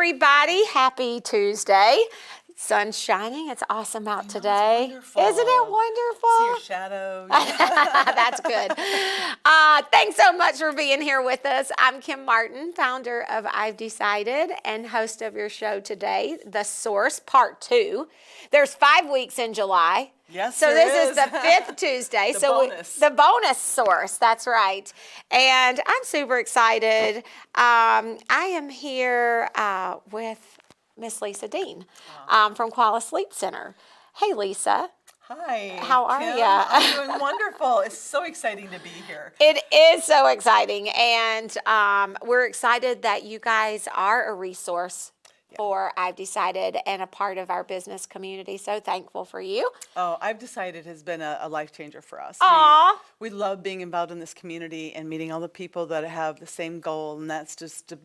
everybody. Happy Tuesday. Sun's shining. It's awesome out today. Wonderful. Isn't it wonderful? See your shadow. That's good. Thanks so much for being here with us. I'm Kim Martin, founder of I've Decided and host of your show today, The Source, Part 2. There's 5 weeks in July. Yes, so there this is. the fifth Tuesday. The so bonus. The bonus source, that's right. And I'm super excited. I am here with Miss Lisa Dean from Koala Sleep Center. Hey, Lisa. Hi. How are Kim? you? I'm doing wonderful. It's so exciting to be here. It is so exciting, and we're excited that you guys are a resource for I've Decided and a part of our business community. So thankful for you. Oh, I've Decided has been a life changer for us. Aw. We love being involved in this community and meeting all the people that have the same goal, and that's just to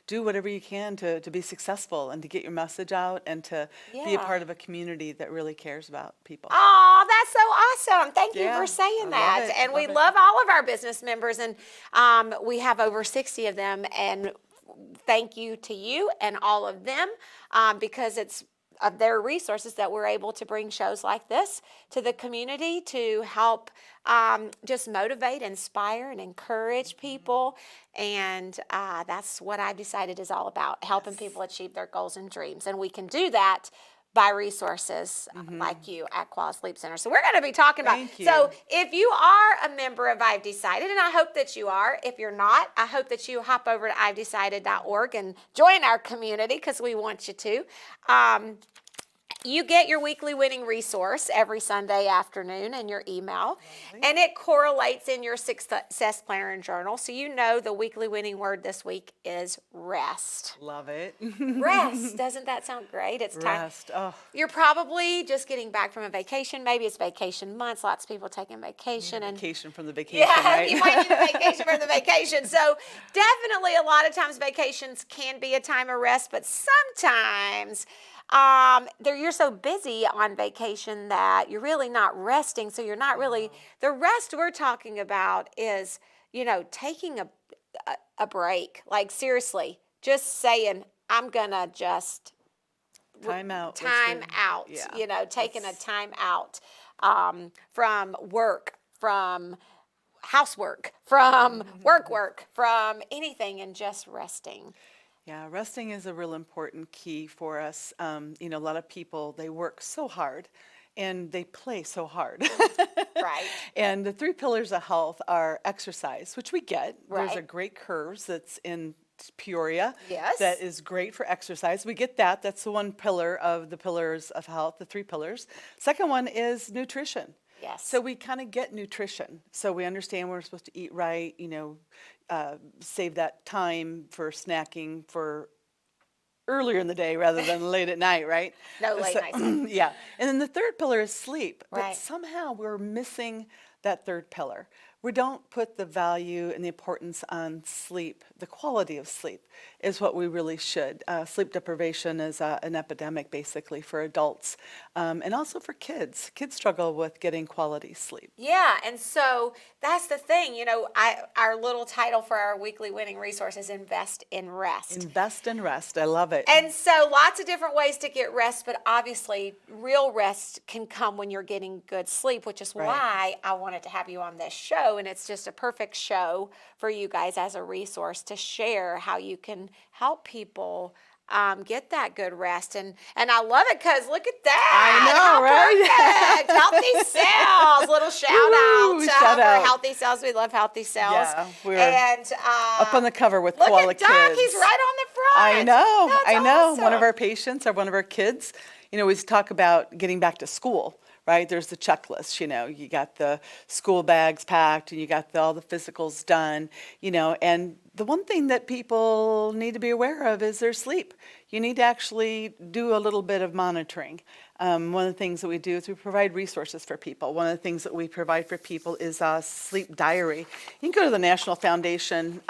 do whatever you can to be successful and to get your message out and to be a part of a community that really cares about people. Oh, that's so awesome. Thank you Yeah, for saying I that. love it, And we love it. love all of our business members, and we have over 60 of them, and thank you to you and all of them because it's of their resources that we're able to bring shows like this to the community to help just motivate, inspire, and encourage people. And that's what I've decided is all about, helping people achieve their goals and dreams. And we can do that by resources like you at Koala Sleep Center. So we're going to be talking about, Thank you. so if you are a member of I've Decided, and I hope that you are, if you're not, I hope that you hop over to ivedecided.org and join our community because we want you to. You get your weekly winning resource every Sunday afternoon in your email, and it correlates in your success planner and journal. So you know the weekly winning word this week is rest. Love it. Rest. Doesn't that sound great? It's time. Rest. Oh, You're probably just getting back from a vacation. Maybe it's vacation months. Lots of people taking vacation. And vacation from the vacation, yeah, right? you might need a vacation from the vacation. So definitely a lot of times vacations can be a time of rest, but sometimes you're so busy on vacation that you're really not resting. So you're not really, the rest we're talking about is, taking a break. Like seriously, just saying, I'm going to just Time out. time out, Yeah. taking a time out from work, from housework, from work, from anything, and just resting. Yeah, resting is a real important key for us. A lot of people, they work so hard and they play so hard. Right. And the 3 pillars of health are exercise, which we get. Right. There's a great curves that's in Peoria. Yes. That is great for exercise. We get that. That's the one pillar of the pillars of health, the 3 pillars. Second one is nutrition. Yes. So we kind of get nutrition. So we understand we're supposed to eat right, save that time for snacking for earlier in the day rather than late at night, right? No late nights. Yeah. And then the third pillar is sleep. But Right. somehow we're missing that third pillar. We don't put the value and the importance on sleep. The quality of sleep is what we really should. Sleep deprivation is an epidemic basically for adults and also for kids. Kids struggle with getting quality sleep. Yeah, and so that's the thing. Our little title for our weekly winning resource is Invest in Rest. Invest in rest. I love it. And so lots of different ways to get rest, but obviously real rest can come when you're getting good sleep, which is why I wanted to have you on this show. And it's just a perfect show for you guys as a resource to share how you can help people get that good rest. And I love it because look at that. I know, right? Perfect. Healthy Cells. Little shout out shout out. for Healthy Cells. We love Healthy Cells. Yeah, we're and up on the cover with look Koala at Doc. Kids. He's right on the front. I know. That's I know. awesome. One of our patients or one of our kids, we talk about getting back to school. Right? There's the checklist, you got the school bags packed and you got all the physicals done, and the one thing that people need to be aware of is their sleep. You need to actually do a little bit of monitoring. One of the things that we do is we provide resources for people. One of the things that we provide for people is a sleep diary. You can go to the National Foundation,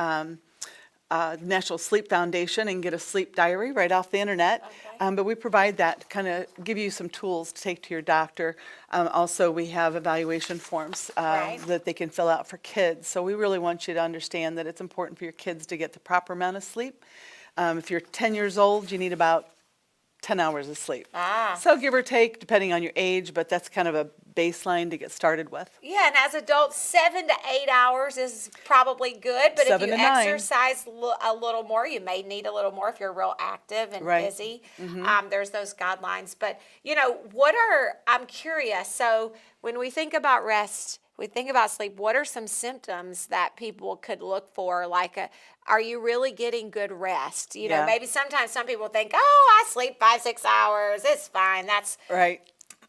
National Sleep Foundation and get a sleep diary right off the internet. Okay. But we provide that to kind of give you some tools to take to your doctor. Also, we have evaluation forms that they can fill out for kids. So we really want you to understand that it's important for your kids to get the proper amount of sleep. If you're 10 years old, you need about 10 hours of sleep. Ah. So give or take, depending on your age, but that's kind of a baseline to get started with. Yeah, and as adults, 7 to 8 hours is probably good. But if 7 you to 9. exercise a little more, you may need a little more if you're real active and Right. busy. There's those guidelines. But, I'm curious. So when we think about rest, we think about sleep, what are some symptoms that people could look for? Like, are you really getting good rest? Yeah. Maybe sometimes some people think, oh, I sleep 5, 6 hours. It's fine. That's Right.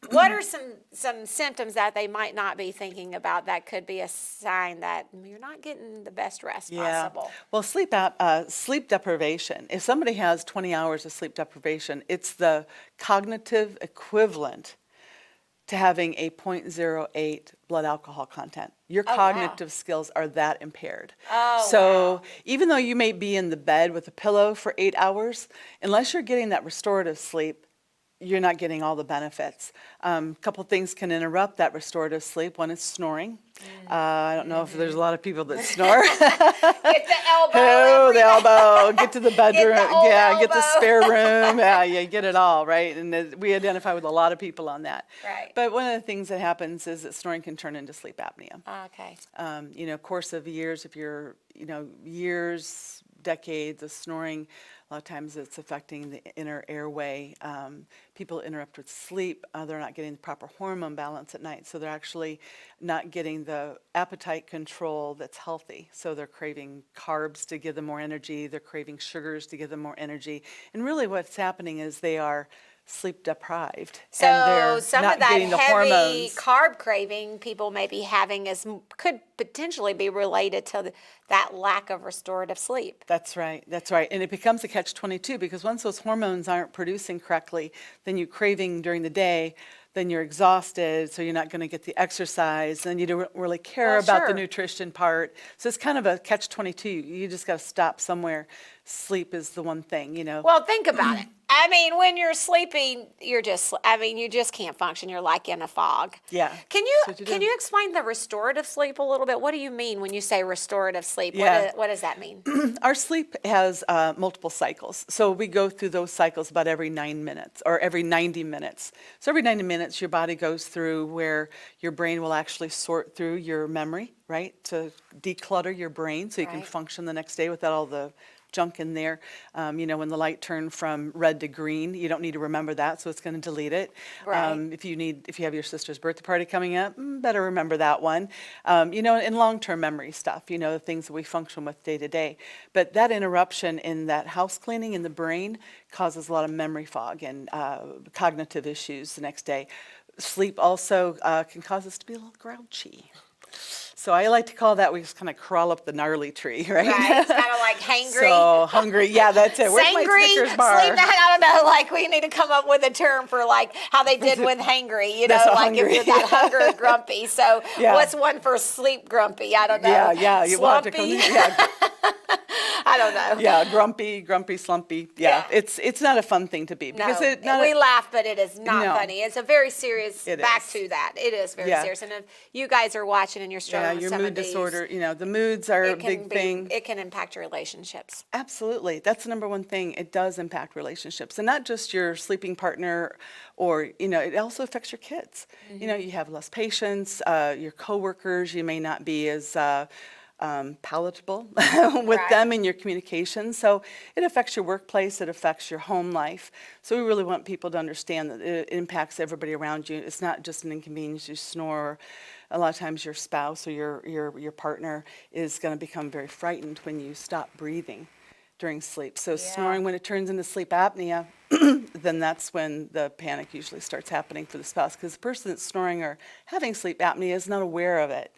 what are some symptoms that they might not be thinking about that could be a sign that you're not getting the best rest possible? Well, sleep deprivation. If somebody has 20 hours of sleep deprivation, it's the cognitive equivalent to having a 0.08 blood alcohol content. Your Oh, wow. cognitive skills are that impaired. Oh, So wow. even though you may be in the bed with a pillow for 8 hours, unless you're getting that restorative sleep, you're not getting all the benefits. A couple things can interrupt that restorative sleep. One is snoring. I don't know if there's a lot of people that snore. Get the elbow. Oh, every the day. elbow, get to the bedroom, old get the elbow. spare room, you get it all, right? And we identify with a lot of people on that. Right. But one of the things that happens is that snoring can turn into sleep apnea. Okay. Course of years, if you're, years, decades of snoring, a lot of times it's affecting the inner airway. People interrupt with sleep. They're not getting the proper hormone balance at night, so they're actually not getting the appetite control that's healthy. So they're craving carbs to give them more energy. They're craving sugars to give them more energy. And really what's happening is they are sleep deprived, So and they're some not of that getting the heavy hormones. carb craving people may be having could potentially be related to that lack of restorative sleep. That's right. That's right. And it becomes a catch-22 because once those hormones aren't producing correctly, then you're craving during the day, then you're exhausted, so you're not going to get the exercise, then you don't really care Well, about the sure. nutrition part. So it's kind of a catch-22. You just got to stop somewhere. Sleep is the one thing. Well, think about it. I mean, when you're sleeping, you just can't function. You're like in a fog. Yeah. Can That's what you you do. explain the restorative sleep a little bit? What do you mean when you say restorative sleep? Yeah. What does that mean? Our sleep has multiple cycles. So we go through those cycles about every 9 minutes or every 90 minutes. So every 90 minutes, your body goes through where your brain will actually sort through your memory, right? To declutter your brain so you can Right. function the next day without all the junk in there. When the light turned from red to green, you don't need to remember that, so it's going to delete it. Right. If you have your sister's birthday party coming up, better remember that one. And long-term memory stuff, the things that we function with day to day. But that interruption in that house cleaning in the brain causes a lot of memory fog and cognitive issues the next day. Sleep also can cause us to be a little grouchy. So I like to call that, we just kind of crawl up the gnarly tree, right? Right. It's kind of like hangry. So hungry, yeah, that's it. Where's my Sangry, Snickers bar? sleep. I don't know. Like we need to come up with a term for like how they did with hangry. That's a like hungry. if you're that hunger or grumpy. So Yeah. what's one for sleep grumpy? I don't know. Yeah. You want to come. Slumpy? Yeah, I don't know. yeah. Grumpy, slumpy. Yeah, Yeah. it's not a fun thing to be No, because we laugh, but it is not No. funny. It's a very serious. It back is. to that, it is very Yeah. serious. And if you guys are watching and you're struggling with your some mood of these, disorder. The moods are a it can big thing. It can impact your relationships. Absolutely. That's the number one thing. It does impact relationships, and not just your sleeping partner, or, it also affects your kids. You have less patience, your coworkers, you may not be as palatable with Right. them in your communication. So it affects your workplace, it affects your home life. So we really want people to understand that it impacts everybody around you. It's not just an inconvenience, you snore. A lot of times your spouse or your partner is going to become very frightened when you stop breathing during sleep. So snoring, when it turns into sleep apnea, then that's when the panic usually starts happening for the spouse, because the person that's snoring or having sleep apnea is not aware of it.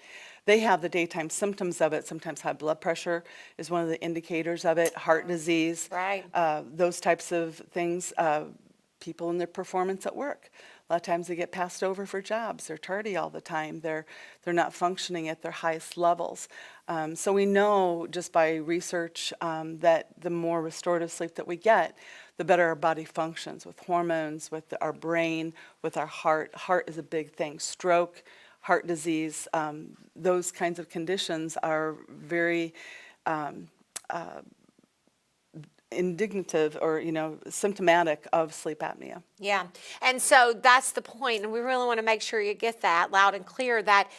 They have the daytime symptoms of it. Sometimes high blood pressure is one of the indicators of it, heart disease, Right. those types of things, people in their performance at work. A lot of times they get passed over for jobs. They're tardy all the time. They're not functioning at their highest levels. So we know just by research that the more restorative sleep that we get, the better our body functions with hormones, with our brain, with our heart. Heart is a big thing. Stroke, heart disease, those kinds of conditions are very indicative or, symptomatic of sleep apnea. Yeah. And so that's the point, and we really want to make sure you get that loud and clear, that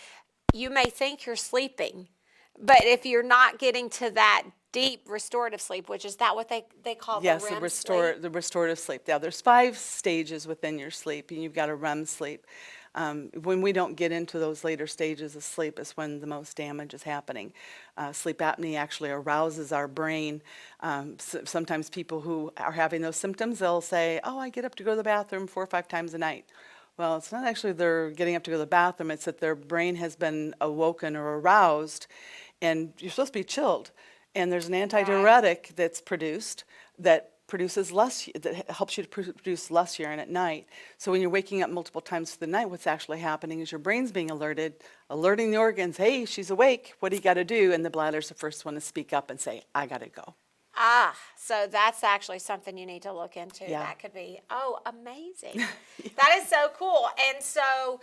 you may think you're sleeping, but if you're not getting to that deep restorative sleep, which is that what they call Yes, the REM sleep? the restorative sleep. Yeah, there's 5 stages within your sleep, and you've got a REM sleep. When we don't get into those later stages of sleep is when the most damage is happening. Sleep apnea actually arouses our brain. Sometimes people who are having those symptoms, they'll say, oh, I get up to go to the bathroom 4 or 5 times a night. Well, it's not actually they're getting up to go to the bathroom, it's that their brain has been awoken or aroused, and you're supposed to be chilled. And there's an antidiuretic that's produced that produces less, that helps you to produce less urine at night. So when you're waking up multiple times through the night, what's actually happening is your brain's being alerted, alerting the organs, hey, she's awake, what do you got to do? And the bladder's the first one to speak up and say, I got to go. So that's actually something you need to look into. Yeah. That could be, amazing. That is so cool. And so,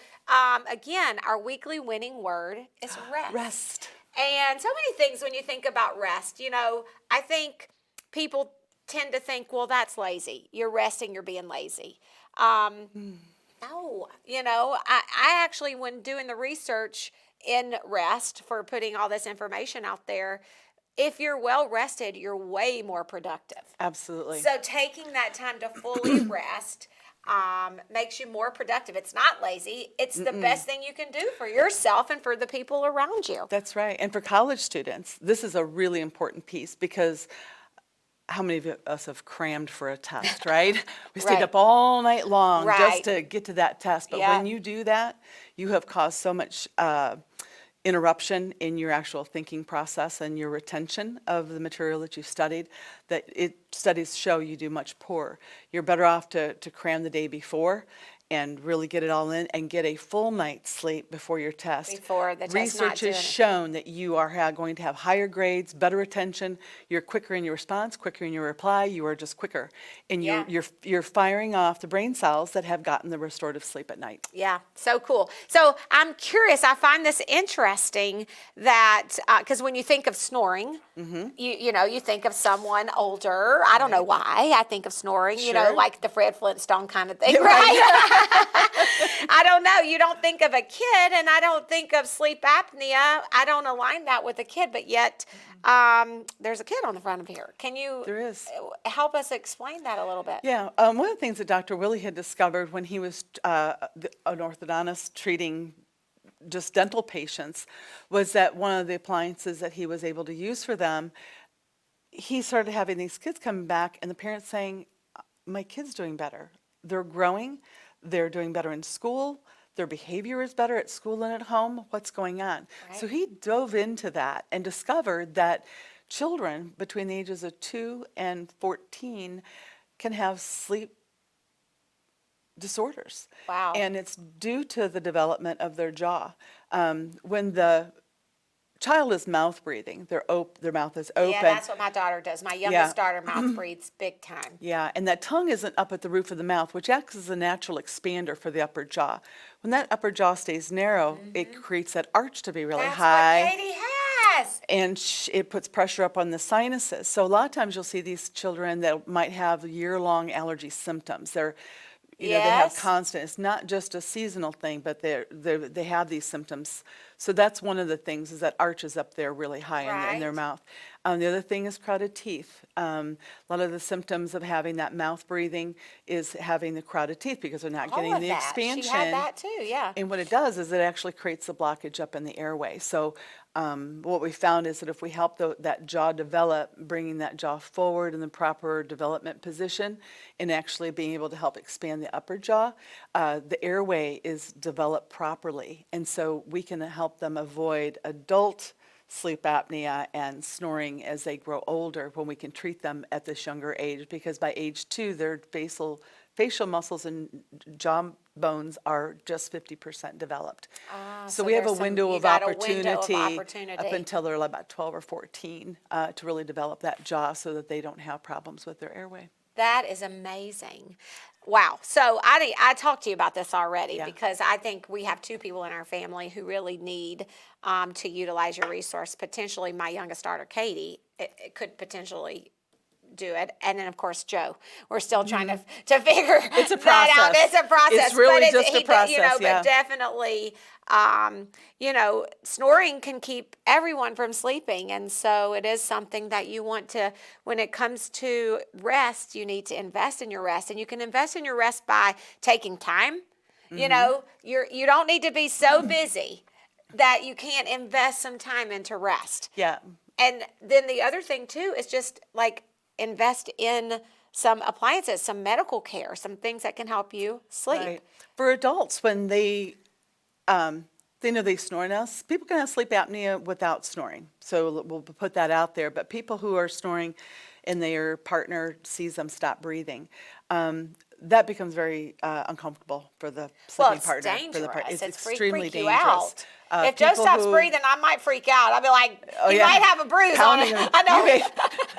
again, our weekly winning word is rest. Rest. And so many things when you think about rest, I think people tend to think, well, that's lazy. You're resting, you're being lazy. No, I actually, when doing the research in rest for putting all this information out there, if you're well rested, you're way more productive. Absolutely. So taking that time to fully rest makes you more productive. It's not lazy. It's the best thing you can do for yourself and for the people around you. That's right. And for college students, this is a really important piece because how many of us have crammed for a test, right? We stayed Right. up all night long Right. just to get to that test. But Yeah. when you do that, you have caused so much interruption in your actual thinking process and your retention of the material that you've studied that studies show you do much poorer. You're better off to cram the day before and really get it all in and get a full night's sleep before your test. Before the test, not Research doing has it. shown that you are going to have higher grades, better retention, you're quicker in your response, quicker in your reply, you are just quicker. And Yeah. you're firing off the brain cells that have gotten the restorative sleep at night. Yeah, so cool. So I'm curious, I find this interesting that, because when you think of snoring, you think of someone older. I don't know why I think of snoring, Sure. like the Fred Flintstone kind of thing, right? I don't know. You don't think of a kid, and I don't think of sleep apnea. I don't align that with a kid, but yet there's a kid on the front of here. Can you There is. help us explain that a little bit? Yeah, one of the things that Dr. Willie had discovered when he was an orthodontist treating just dental patients was that one of the appliances that he was able to use for them, he started having these kids coming back and the parents saying, my kid's doing better. They're growing, they're doing better in school, their behavior is better at school and at home. What's going on? Right. So he dove into that and discovered that children between the ages of 2 and 14 can have sleep disorders. Wow. And it's due to the development of their jaw. When the child is mouth breathing, their mouth is open. Yeah, that's what my daughter does. My youngest daughter mouth breathes big time. Yeah, and that tongue isn't up at the roof of the mouth, which acts as a natural expander for the upper jaw. When that upper jaw stays narrow, it creates that arch to be really That's high. what Katie has. And it puts pressure up on the sinuses. So a lot of times you'll see these children that might have year-long allergy symptoms. They have Yes. constant, it's not just a seasonal thing, but they have these symptoms. So that's one of the things is that arch is up there really high in their Right. mouth. The other thing is crowded teeth. A lot of the symptoms of having that mouth breathing is having the crowded teeth because they're not All getting of the that. expansion. She had that too, yeah. And what it does is it actually creates a blockage up in the airway. So what we found is that if we help that jaw develop, bringing that jaw forward in the proper development position and actually being able to help expand the upper jaw, the airway is developed properly. And so we can help them avoid adult sleep apnea and snoring as they grow older when we can treat them at this younger age, because by age 2, their facial muscles and jaw bones are just 50% developed. So we have a there's window you of got a window opportunity of opportunity. up until they're about 12 or 14 to really develop that jaw so that they don't have problems with their airway. That is amazing. Wow. So I talked to you about this already Yeah. because I think we have 2 people in our family who really need to utilize your resource. Potentially my youngest daughter, Katie, it could potentially do it. And then, of course, Joe. We're still trying to figure It's a that out. process. It's a process. It's really but just a process, You know, yeah. But definitely, you know, snoring can keep everyone from sleeping. And so it is something that you want to, when it comes to rest, you need to invest in your rest. And you can invest in your rest by taking time. You know, you don't need to be so busy that you can't invest some time into rest. Yeah. And then the other thing too is just like invest in some appliances, some medical care, some things that can help you sleep. Right. For adults, when they know they snore now, people can have sleep apnea without snoring. So we'll put that out there. But people who are snoring and their partner sees them stop breathing, that becomes very uncomfortable for the sleeping It's partner. dangerous. It's It's extremely freak you dangerous. out. If Joe People stops who- breathing, I might freak out. I'll be like, he yeah. might have a bruise Pounding on him. it. I know.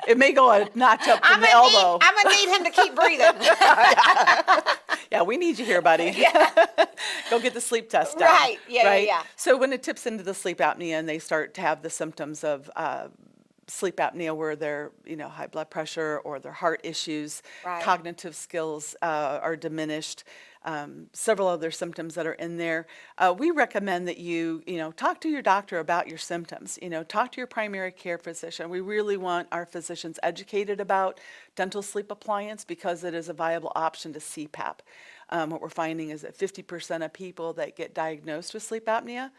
It may go a notch up from the elbow. I'm gonna need him to keep breathing. Yeah, we need you here, buddy. Go get the sleep test done. Right. Yeah. So when it tips into the sleep apnea and they start to have the symptoms of sleep apnea where they're, high blood pressure or their heart issues, Right. cognitive skills are diminished, several other symptoms that are in there, we recommend that you talk to your doctor about your symptoms. Talk to your primary care physician. We really want our physicians educated about dental sleep appliance because it is a viable option to CPAP. What we're finding is that 50% of people that get diagnosed with sleep apnea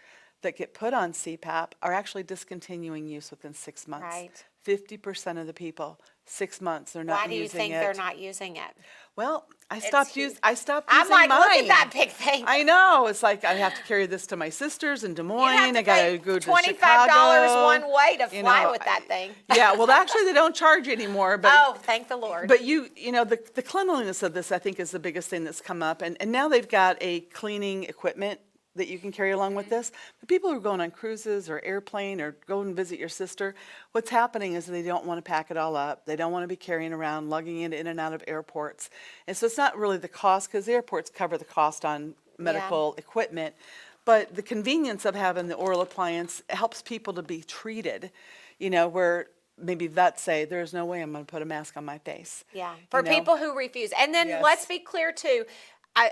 that get put on CPAP are actually discontinuing use within 6 months. Right. 50% of the people, 6 months, they're not Why do you using think it. they're not using it? Well, I stopped huge. using. I stopped I'm using like, mine. look at that big thing. I know. It's like I have to carry this to my sisters in Des You Moines. have to I gotta pay go to $25 Chicago. one way to You fly know, with that thing. Yeah. Well, actually, they don't charge anymore. But Oh, thank the Lord. but the cleanliness of this, I think, is the biggest thing that's come up. And now they've got a cleaning equipment that you can carry along with this. But people who are going on cruises or airplane or go and visit your sister, what's happening is they don't want to pack it all up. They don't want to be carrying around, lugging it in and out of airports. And so it's not really the cost, because the airports cover the cost on medical equipment. But the convenience of having the oral appliance helps people to be treated, where maybe vets say, there's no way I'm going to put a mask on my face. Yeah, for people who refuse. And then Yes. let's be clear too.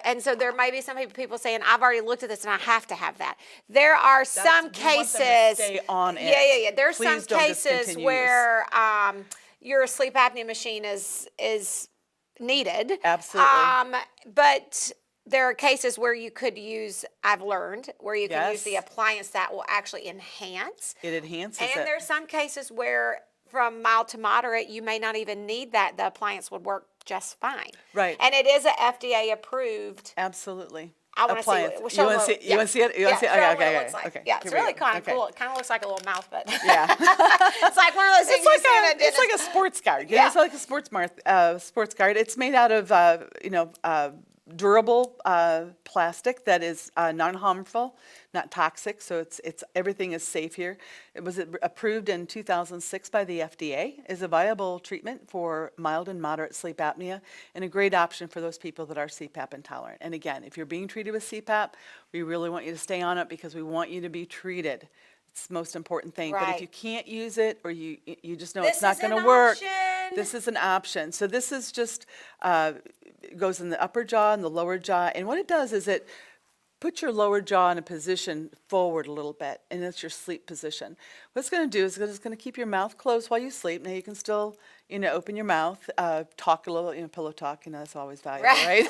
And so there may be some people saying, I've already looked at this and I have to have that. There are some we want them to cases. stay on it. Yeah. There's Please some don't cases discontinue where your sleep apnea machine is needed. Absolutely. But there are cases where you could use, I've learned, where you can use the Yes. appliance that will actually enhance. It enhances And it. there's some cases where from mild to moderate, you may not even need that. The appliance would work just fine. Right. And it is a FDA approved. Absolutely. I want to see Appliance. what. You want to see? You want to see it? You want to see it? show 'em Okay, what it okay, looks like. okay. Yeah, it's Here we really go. kind of Okay. cool. It kind of looks like a little mouth, but Yeah. it's like one of those things. It's like a sports guard. Yeah. It's like a sports guard. It's made out of durable plastic that is non-harmful, not toxic. So it's everything is safe here. It was approved in 2006 by the FDA as a viable treatment for mild and moderate sleep apnea, and a great option for those people that are CPAP intolerant. And again, if you're being treated with CPAP, we really want you to stay on it because we want you to be treated. It's the most important thing. But if Right. you can't use it, or you just know This it's not is going an to work, option. this is an option. So this is just it goes in the upper jaw and the lower jaw, and what it does is it puts your lower jaw in a position forward a little bit, and that's your sleep position. What it's going to do is it's going to keep your mouth closed while you sleep. Now you can still open your mouth, talk a little, pillow talk. That's always valuable, right?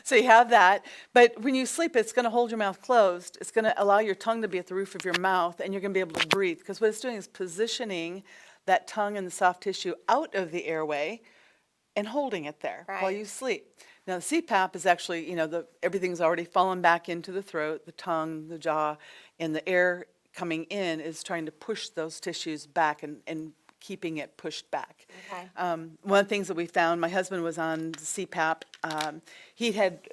So you have that. But when you sleep, it's going to hold your mouth closed. It's going to allow your tongue to be at the roof of your mouth, and you're going to be able to breathe. Because what it's doing is positioning that tongue and the soft tissue out of the airway and holding it there while Right. you sleep. Now, the CPAP is actually, everything's already fallen back into the throat, the tongue, the jaw, and the air coming in is trying to push those tissues back and keeping it pushed back. Okay. One of the things that we found, my husband was on CPAP. He had,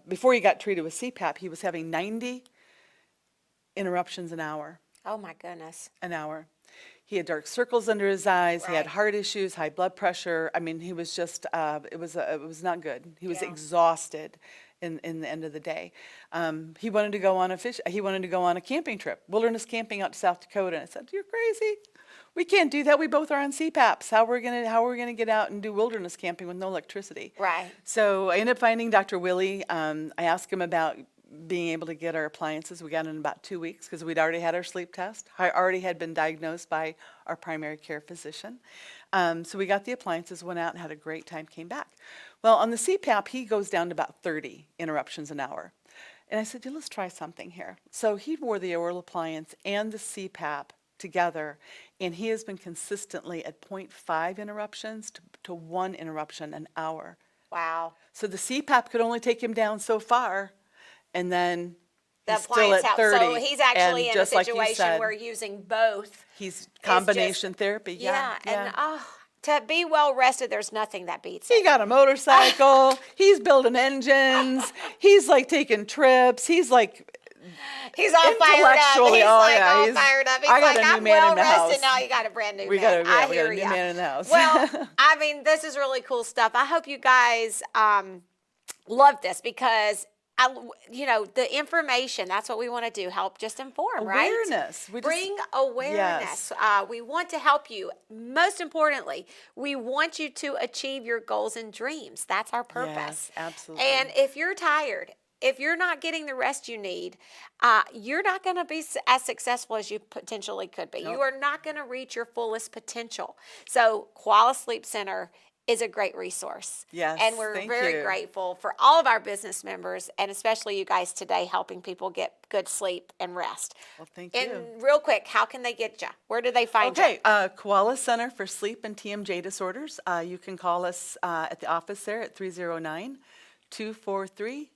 before he got treated with CPAP, he was having 90 interruptions an hour. Oh my goodness. He had dark circles under his eyes. He had Right. heart issues, high blood pressure. I mean, he was just, it was not good. He was Yeah. exhausted in the end of the day. He wanted to go on a camping trip, wilderness camping out to South Dakota. And I said, "You're crazy. We can't do that. We both are on CPAPs. How we're gonna get out and do wilderness camping with no electricity? Right. So I ended up finding Dr. Willie. I asked him about being able to get our appliances. We got in about 2 weeks because we'd already had our sleep test. I already had been diagnosed by our primary care physician. So we got the appliances, went out and had a great time, came back. Well, on the CPAP, he goes down to about 30 interruptions an hour. And I said, let's try something here. So he wore the oral appliance and the CPAP together, and he has been consistently at 0.5 interruptions to 1 interruption an hour. Wow. So the CPAP could only take him down so far, and then The he's still appliance at helps. 30. So he's actually and in a just like you situation said, where using both. he's combination therapy. Yeah. And to be well rested, there's nothing that beats He it. got a motorcycle. He's building engines. He's like taking trips. He's like He's all fired up. He's intellectually, all fired up. He's I got like, a new I'm man well in the rested house. now. You got a brand new We man. got I a hear new ya. man in the house. Well, I mean, this is really cool stuff. I hope you guys love this because the information, that's what we want to do, help just inform, right? Awareness. Bring awareness. Yes. We want to help you. Most importantly, we want you to achieve your goals and dreams. That's our purpose. Yes, absolutely. And if you're tired, if you're not getting the rest you need, you're not going to be as successful as you potentially could be. Nope. You are not going to reach your fullest potential. So Koala Sleep Center is a great resource. Yes, and we're thank very you. grateful for all of our business members and especially you guys today helping people get good sleep and rest. Well, thank And you. real quick, how can they get you? Where do they find you? Okay, Koala Center for Sleep and TMJ Disorders. You can call us at the office there at 309-243-8980,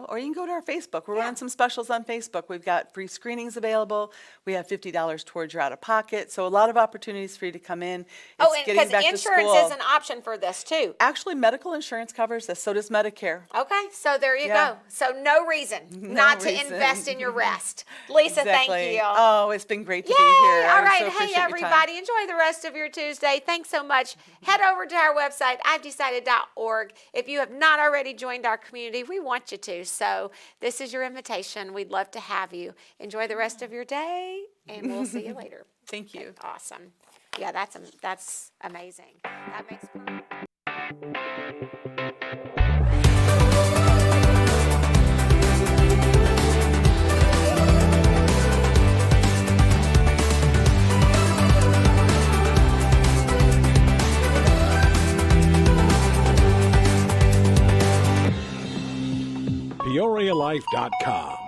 or you can go to our Facebook. We're running some specials on Facebook. We've got free screenings available. We have $50 towards your out-of-pocket, so a lot of opportunities for you to come in. Oh, It's and getting because back to insurance school. is an option for this too. Actually, medical insurance covers this, so does Medicare. Okay, so there you Yeah. go. So no reason not to reason. invest in your rest. Lisa, thank Exactly. you. Oh, it's been great to Yay! be here. All I right. so Hey, appreciate your time. everybody. Enjoy the rest of your Tuesday. Thanks so much. Head over to our website, I'veDecided.org. If you have not already joined our community, we want you to. So this is your invitation. We'd love to have you. Enjoy the rest of your day, and we'll see you later. Thank you. Awesome. Yeah, that's amazing. That makes PeoriaLife.com